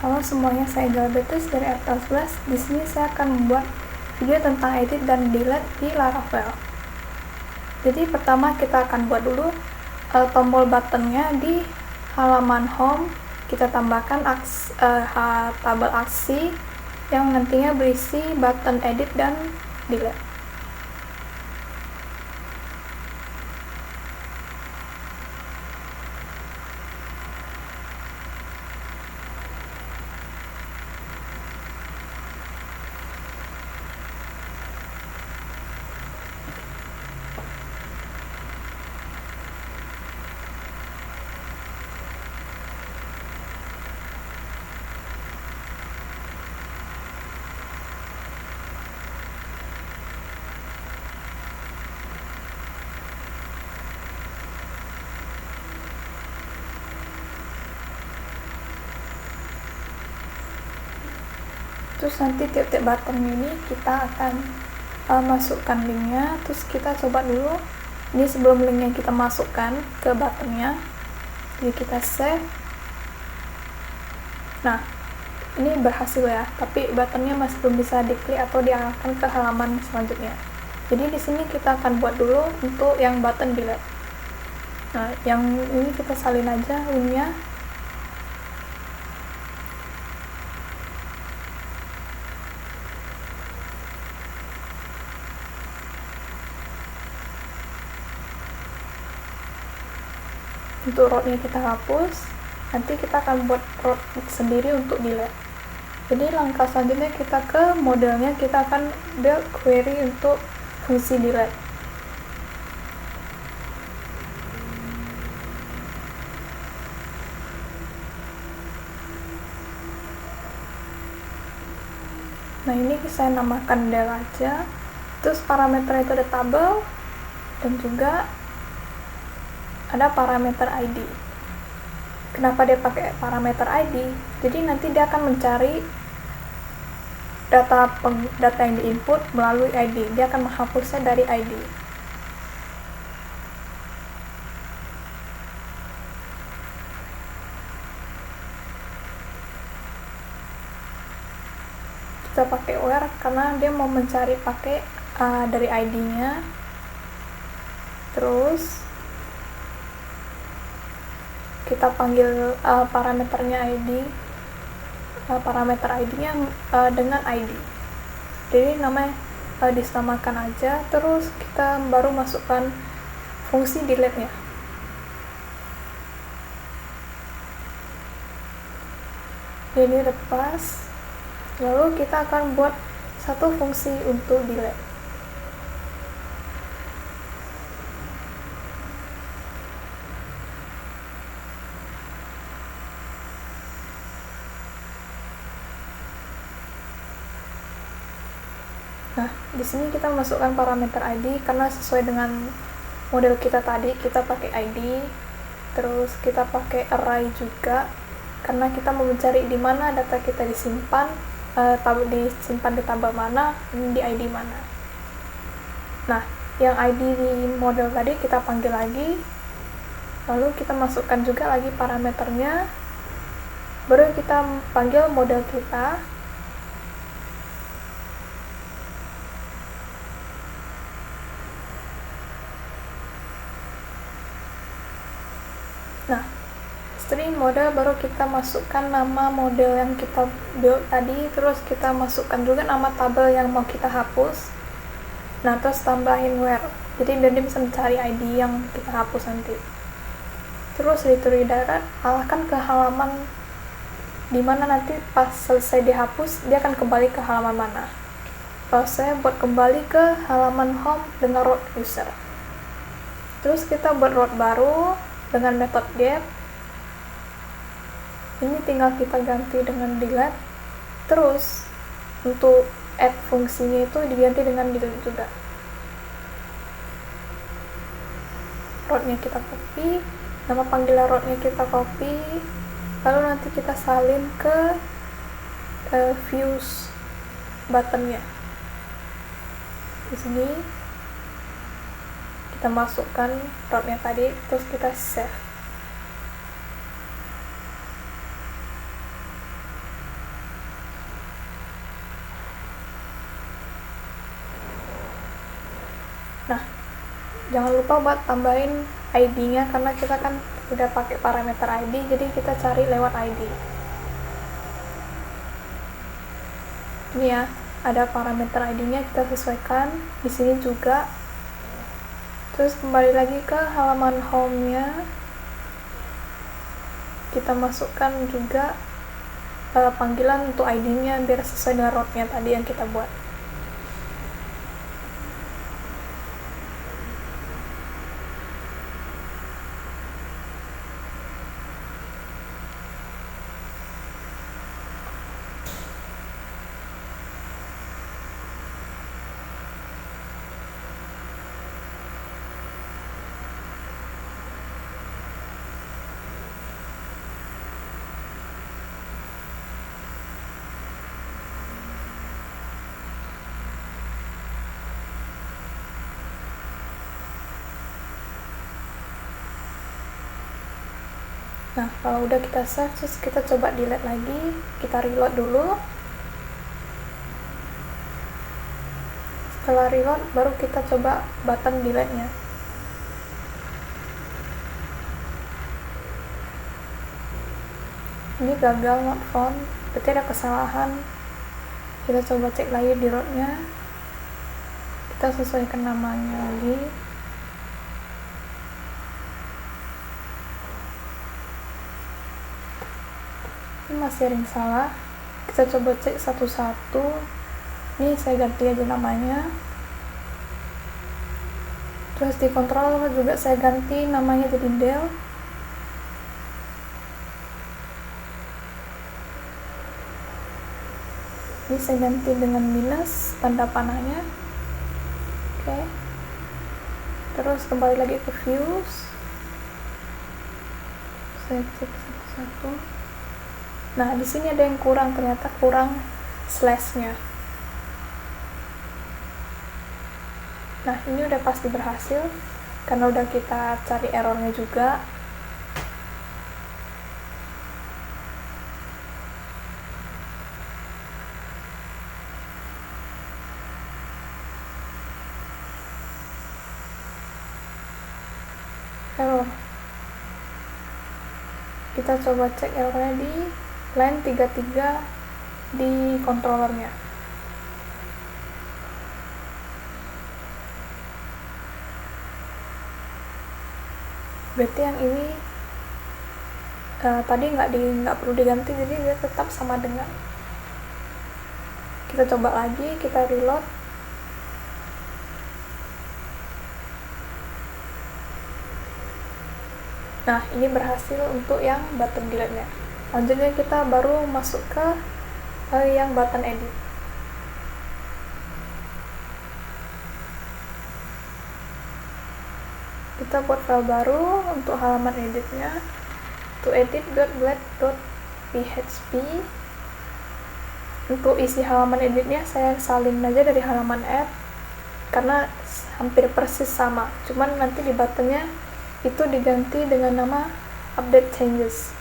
Halo semuanya, saya Galbetus dari RTL11. Di sini saya akan membuat video tentang edit dan delete di Laravel. Jadi pertama kita akan buat dulu tombol buttonnya di halaman home. Kita tambahkan tabel aksi yang nantinya berisi button edit dan delete. Terus nanti tiap-tiap button ini kita akan masukkan linknya. Terus kita coba dulu. Ini sebelum linknya kita masukkan ke buttonnya, jadi kita save. Nah, ini berhasil ya, tapi buttonnya masih belum bisa diklik atau diarahkan ke halaman selanjutnya. Jadi di sini kita akan buat dulu untuk yang button delete. Nah, yang ini kita salin aja linknya. Untuk row-nya kita hapus. Nanti kita akan buat row sendiri untuk delete. Jadi langkah selanjutnya kita ke modelnya, kita akan build query untuk fungsi delete. Nah, ini saya namakan del aja. Terus parameter itu ada tabel dan juga ada parameter ID. Kenapa dia pakai parameter ID? Jadi nanti dia akan mencari data yang diinput melalui ID. Dia akan menghapusnya dari ID. Kita pakai where karena dia mau mencari pakai dari ID-nya. Terus kita panggil parameternya ID, parameter ID-nya dengan ID. Jadi namanya disamakan aja. Terus kita baru masukkan fungsi delete-nya. Jadi lepas, lalu kita akan buat satu fungsi untuk delete. Nah, di sini kita masukkan parameter ID karena sesuai dengan model kita tadi, kita pakai ID. Terus kita pakai array juga karena kita mau mencari di mana data kita disimpan, disimpan di tabel mana, di ID mana. Nah, yang ID di model tadi kita panggil lagi. Lalu kita masukkan juga lagi parameternya. Baru kita panggil model kita. Nah, string model baru kita masukkan nama model yang kita build tadi, terus kita masukkan juga nama tabel yang mau kita hapus. Nah, terus tambahin where, jadi biar dia bisa mencari ID yang kita hapus nanti. Terus return direct, arahkan ke halaman dimana nanti pas selesai dihapus, dia akan kembali ke halaman mana. Kalau saya buat kembali ke halaman home dengan root user. Terus kita buat root baru dengan method get. Ini tinggal kita ganti dengan delete. Terus untuk add fungsinya itu diganti dengan delete juga. Root-nya kita copy, nama panggilan root-nya kita copy, lalu nanti kita salin ke views button-nya. Di sini kita masukkan root-nya tadi, terus kita save. jangan lupa buat tambahin ID-nya, karena kita kan udah pakai parameter ID, jadi kita cari lewat ID. Ini ya, ada parameter ID-nya, kita sesuaikan di sini juga. Terus kembali lagi ke halaman home-nya, kita masukkan juga panggilan untuk ID-nya biar sesuai dengan route-nya tadi yang kita buat. Nah, kalau udah kita save, terus kita coba delete lagi, kita reload dulu. Setelah reload, baru kita coba button delete-nya. Ini gagal, not found, berarti ada kesalahan. Kita coba cek lagi di root-nya, kita sesuaikan namanya lagi. Ini masih ada yang salah, kita coba cek satu-satu. Ini saya ganti aja namanya, terus di controller juga saya ganti namanya jadi Del. Ini saya ganti dengan minus tanda panahnya. Oke. Terus kembali lagi ke views, saya cek satu-satu. Nah, di sini ada yang kurang, ternyata kurang slash-nya. Nah, ini udah pasti berhasil karena udah kita cari errornya juga. Error. Kita coba cek errornya di line 33 di controllernya. Berarti yang ini tadi nggak perlu diganti, jadi dia tetap sama dengan. Kita coba lagi, kita reload. Nah, ini berhasil untuk yang button delete-nya. Lanjutnya kita baru masuk ke yang button edit. Kita buat file baru untuk halaman editnya, to edit.blade.php. Untuk isi halaman editnya saya salin aja dari halaman add, karena hampir persis sama, cuman nanti di buttonnya itu diganti dengan nama update changes.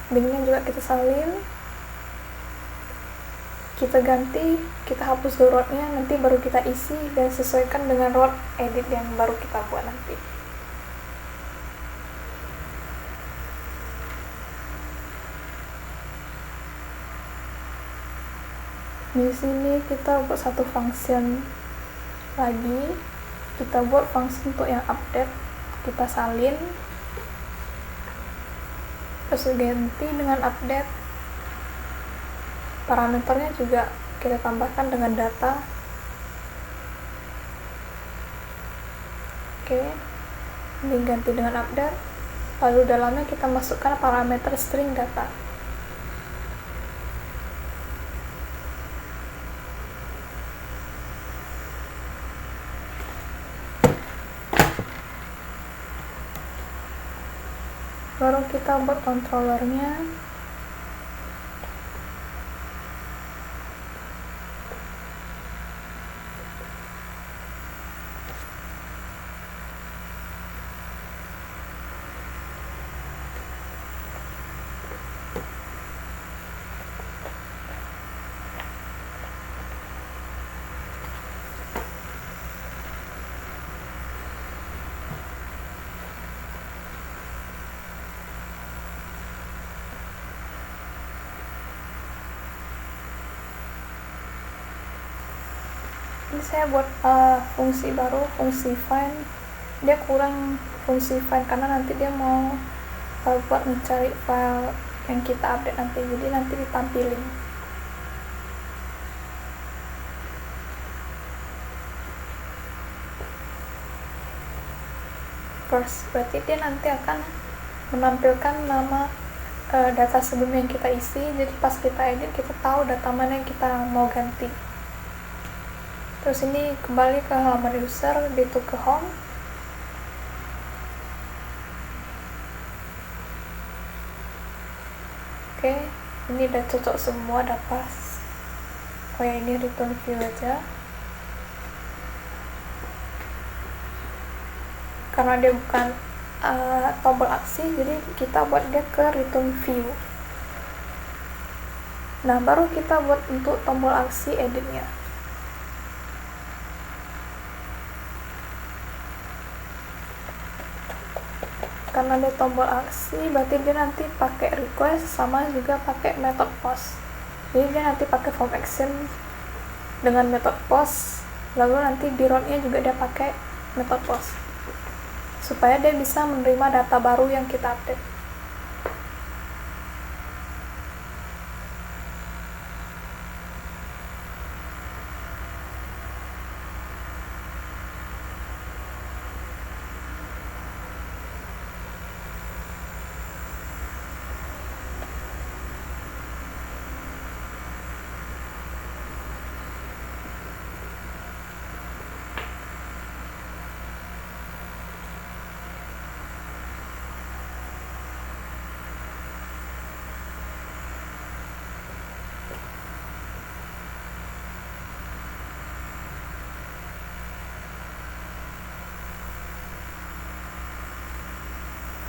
Linknya juga kita salin, kita ganti, kita hapus root-nya, nanti baru kita isi dan sesuaikan dengan root edit yang baru kita buat nanti. Di sini kita buat satu function lagi, kita buat function untuk yang update, kita salin, terus ganti dengan update. Parameternya juga kita tambahkan dengan data. Oke, ini ganti dengan update, lalu dalamnya kita masukkan parameter string data. Baru kita buat controllernya. ini saya buat fungsi baru, fungsi find. Dia kurang fungsi find karena nanti dia mau buat mencari file yang kita update nanti, jadi nanti ditampilin. First, berarti dia nanti akan menampilkan nama data sebelumnya yang kita isi, jadi pas kita edit kita tahu data mana yang kita mau ganti. Terus ini kembali ke halaman user, itu ke home. Oke, ini udah cocok semua, udah pas. Oh ya, ini return view aja karena dia bukan tombol aksi, jadi kita buat dia ke return view. Nah, baru kita buat untuk tombol aksi editnya. Karena dia tombol aksi, berarti dia nanti pakai request sama juga pakai method post. Jadi dia nanti pakai form action dengan method post, lalu nanti di route-nya juga dia pakai method post supaya dia bisa menerima data baru yang kita update.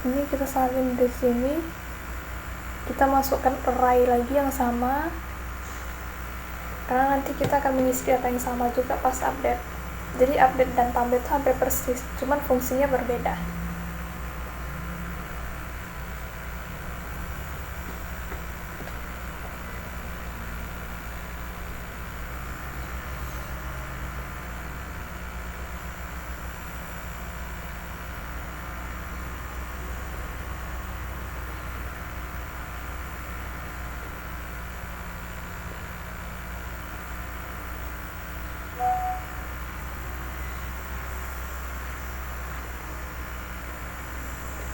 Ini kita salin di sini, kita masukkan array lagi yang sama karena nanti kita akan mengisi data yang sama juga pas update. Jadi update dan tablet itu hampir persis, cuman fungsinya berbeda.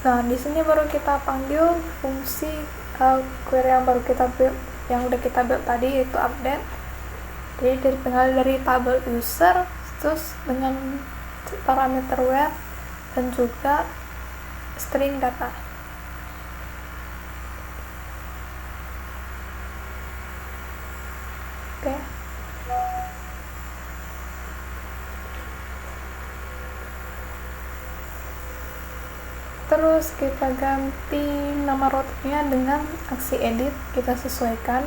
Nah, di sini baru kita panggil fungsi query yang baru kita build, yang udah kita build tadi, yaitu update. Jadi dipengaruhi dari tabel user, terus dengan parameter where dan juga string data. Oke. Terus kita ganti nama route-nya dengan aksi edit, kita sesuaikan.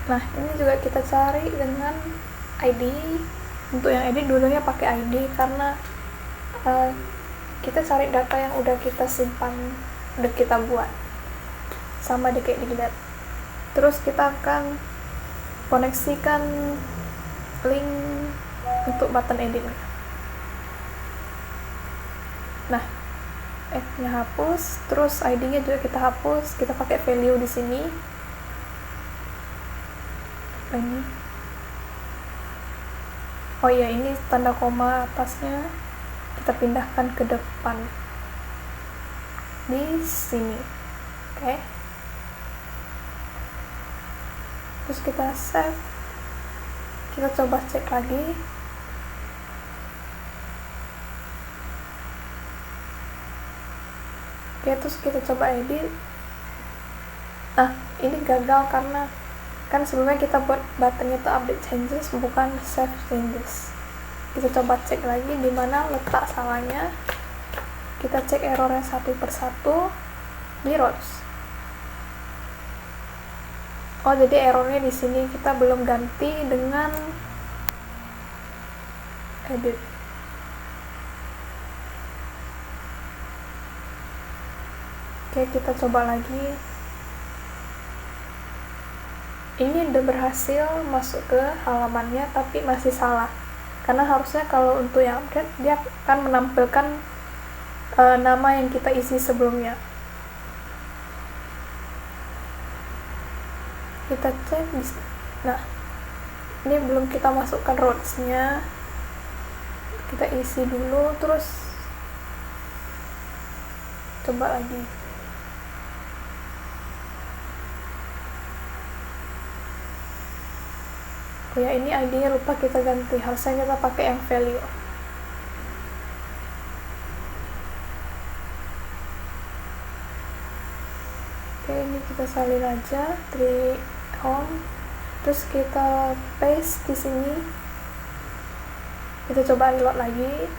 Nah, ini juga kita cari dengan ID. Untuk yang edit dulunya pakai ID karena kita cari data yang udah kita simpan, udah kita buat, sama di kayak di delete. Terus kita akan koneksikan link untuk button edit. Nah, nya hapus, terus ID-nya juga kita hapus, kita pakai value di sini. Ini. Oh iya, ini tanda koma atasnya kita pindahkan ke depan di sini. Oke. Terus kita save, kita coba cek lagi. Oke, terus kita coba edit. Nah, ini gagal karena kan sebelumnya kita buat buttonnya itu update changes, bukan save changes. Kita coba cek lagi di mana letak salahnya. Kita cek errornya satu persatu di rows. Oh, jadi errornya di sini kita belum ganti dengan edit. Oke, kita coba lagi. Ini udah berhasil masuk ke halamannya, tapi masih salah. Karena harusnya kalau untuk yang update, dia akan menampilkan nama yang kita isi sebelumnya. Kita cek. Nah, ini belum kita masukkan rows-nya. Kita isi dulu, terus coba lagi. Oh ya, ini ID-nya lupa kita ganti, harusnya kita pakai yang value. Oke, ini kita salin aja, 3 home, terus kita paste di sini. Kita coba reload lagi.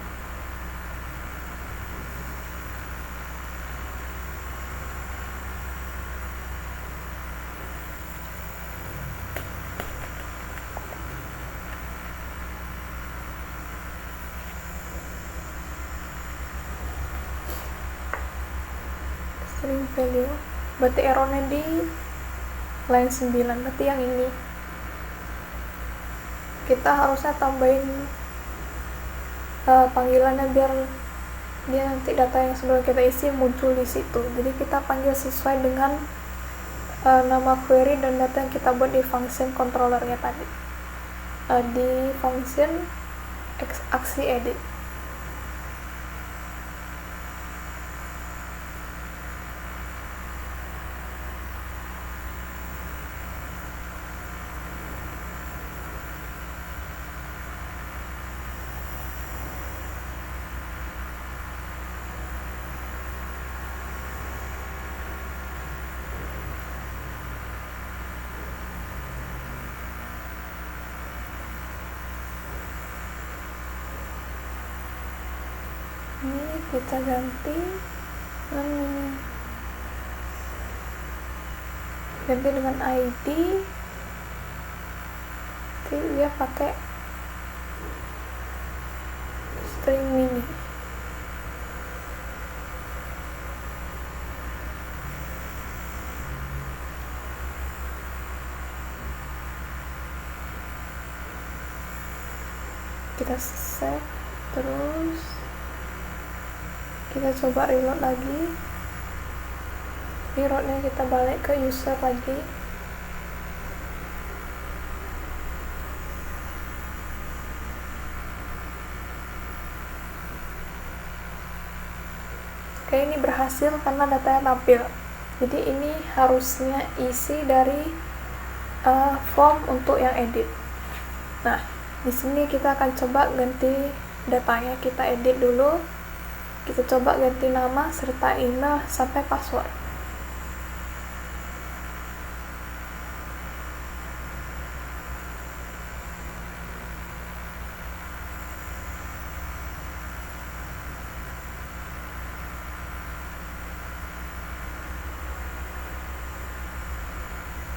String value, berarti errornya di line 9, berarti yang ini. Kita harusnya tambahin panggilannya biar dia nanti data yang sebelum kita isi muncul di situ. Jadi kita panggil sesuai dengan nama query dan data yang kita buat di function controllernya tadi, di function aksi edit. Ini kita ganti dengan ID. Nanti dia pakai string mini. Kita save, terus kita coba reload lagi. Ini rootnya kita balik ke user lagi. Oke, ini berhasil karena datanya tampil. Jadi ini harusnya isi dari form untuk yang edit. Nah, di sini kita akan coba ganti datanya. Kita edit dulu. Kita coba ganti nama serta email sampai password.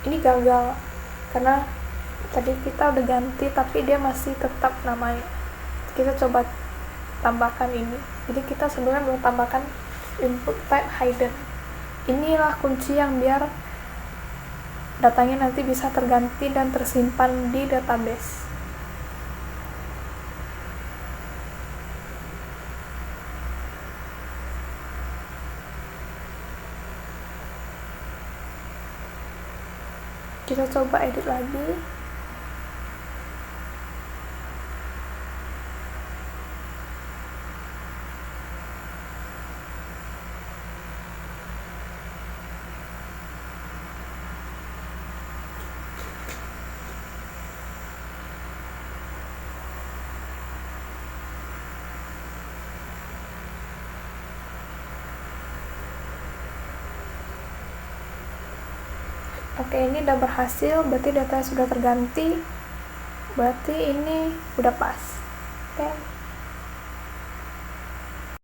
Ini gagal karena tadi kita udah ganti tapi dia masih tetap namanya. Kita coba tambahkan ini. Jadi kita sebenarnya belum tambahkan input type hidden. Inilah kunci yang biar datanya nanti bisa terganti dan tersimpan di database. Kita coba edit lagi. Oke, ini udah berhasil, berarti datanya sudah terganti. Berarti ini udah pas.